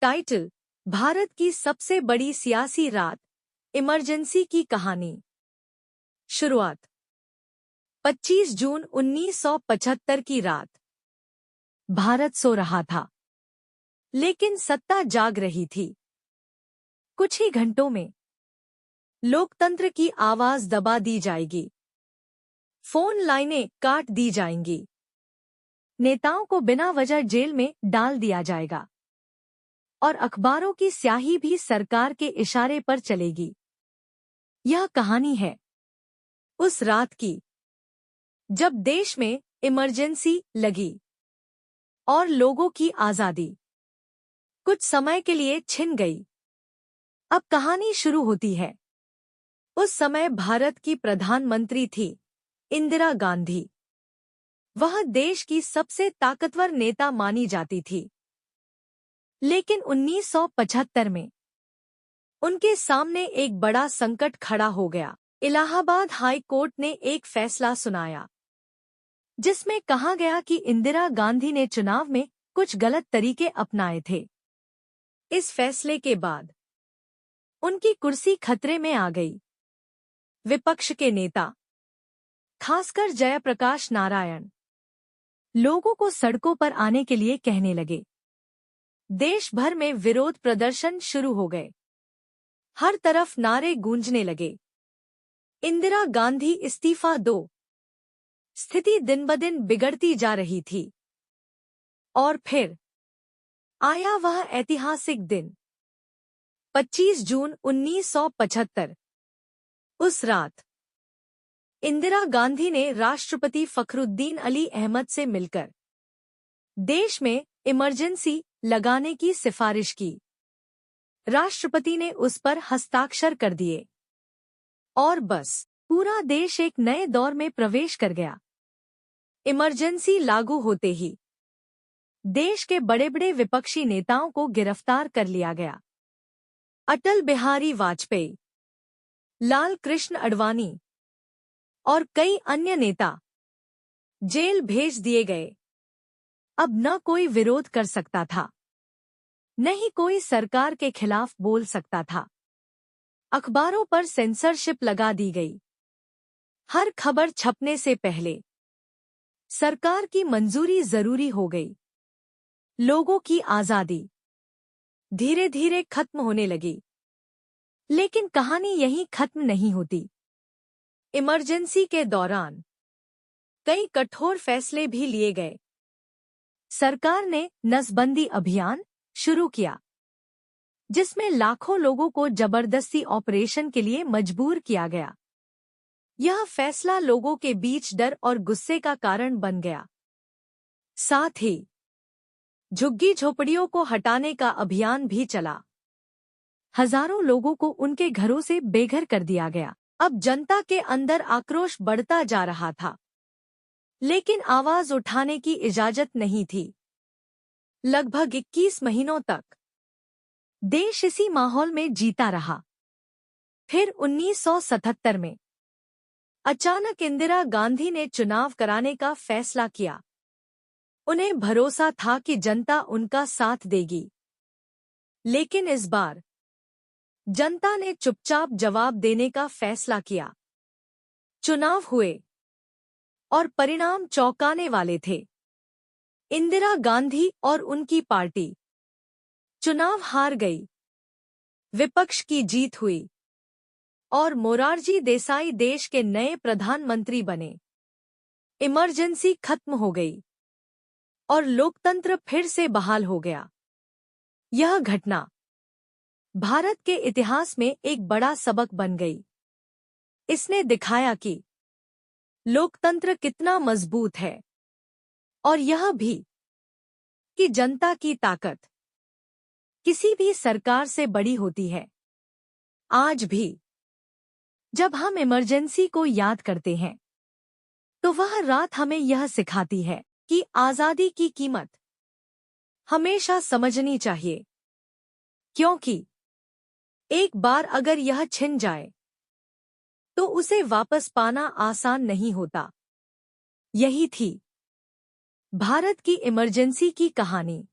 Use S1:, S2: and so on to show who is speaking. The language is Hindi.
S1: टाइटल: भारत की सबसे बड़ी सियासी रात, इमरजेंसी की कहानी। शुरुआत 25 जून 1975 की रात। भारत सो रहा था, लेकिन सत्ता जाग रही थी। कुछ ही घंटों में लोकतंत्र की आवाज दबा दी जाएगी, फोन लाइनें काट दी जाएंगी, नेताओं को बिना वजह जेल में डाल दिया जाएगा और अखबारों की स्याही भी सरकार के इशारे पर चलेगी। यह कहानी है उस रात की जब देश में इमरजेंसी लगी और लोगों की आजादी कुछ समय के लिए छिन गई। अब कहानी शुरू होती है। उस समय भारत की प्रधानमंत्री थी इंदिरा गांधी। वह देश की सबसे ताकतवर नेता मानी जाती थी। लेकिन 1975 में उनके सामने एक बड़ा संकट खड़ा हो गया। इलाहाबाद हाई कोर्ट ने एक फैसला सुनाया, जिसमें कहा गया कि इंदिरा गांधी ने चुनाव में कुछ गलत तरीके अपनाए थे। इस फैसले के बाद उनकी कुर्सी खतरे में आ गई। विपक्ष के नेता, खासकर जयप्रकाश नारायण, लोगों को सड़कों पर आने के लिए कहने लगे। देश भर में विरोध प्रदर्शन शुरू हो गए। हर तरफ नारे गूंजने लगे, इंदिरा गांधी इस्तीफा दो। स्थिति दिन-ब-दिन बिगड़ती जा रही थी। और फिर आया वह ऐतिहासिक दिन, 25 जून 1975। उस रात इंदिरा गांधी ने राष्ट्रपति फखरुद्दीन अली अहमद से मिलकर देश में इमरजेंसी लगाने की सिफारिश की। राष्ट्रपति ने उस पर हस्ताक्षर कर दिए और बस पूरा देश एक नए दौर में प्रवेश कर गया। इमरजेंसी लागू होते ही देश के बड़े-बड़े विपक्षी नेताओं को गिरफ्तार कर लिया गया। अटल बिहारी वाजपेयी, लाल कृष्ण आडवाणी और कई अन्य नेता जेल भेज दिए गए। अब न कोई विरोध कर सकता था, न ही कोई सरकार के खिलाफ बोल सकता था। अखबारों पर सेंसरशिप लगा दी गई। हर खबर छपने से पहले सरकार की मंजूरी जरूरी हो गई। लोगों की आजादी धीरे धीरे खत्म होने लगी। लेकिन कहानी यहीं खत्म नहीं होती। इमरजेंसी के दौरान कई कठोर फैसले भी लिए गए। सरकार ने नसबंदी अभियान शुरू किया, जिसमें लाखों लोगों को जबरदस्ती ऑपरेशन के लिए मजबूर किया गया। यह फैसला लोगों के बीच डर और गुस्से का कारण बन गया। साथ ही झुग्गी झोपड़ियों को हटाने का अभियान भी चला। हजारों लोगों को उनके घरों से बेघर कर दिया गया। अब जनता के अंदर आक्रोश बढ़ता जा रहा था, लेकिन आवाज उठाने की इजाजत नहीं थी। लगभग 21 महीनों तक देश इसी माहौल में जीता रहा। फिर 1977 में अचानक इंदिरा गांधी ने चुनाव कराने का फैसला किया। उन्हें भरोसा था कि जनता उनका साथ देगी। लेकिन इस बार जनता ने चुपचाप जवाब देने का फैसला किया। चुनाव हुए और परिणाम चौंकाने वाले थे। इंदिरा गांधी और उनकी पार्टी चुनाव हार गई। विपक्ष की जीत हुई और मोरारजी देसाई देश के नए प्रधानमंत्री बने। इमरजेंसी खत्म हो गई और लोकतंत्र फिर से बहाल हो गया। यह घटना भारत के इतिहास में एक बड़ा सबक बन गई। इसने दिखाया कि लोकतंत्र कितना मजबूत है और यह भी कि जनता की ताकत किसी भी सरकार से बड़ी होती है। आज भी जब हम इमरजेंसी को याद करते हैं, तो वह रात हमें यह सिखाती है कि आजादी की कीमत हमेशा समझनी चाहिए, क्योंकि एक बार अगर यह छिन जाए तो उसे वापस पाना आसान नहीं होता। यही थी भारत की इमरजेंसी की कहानी।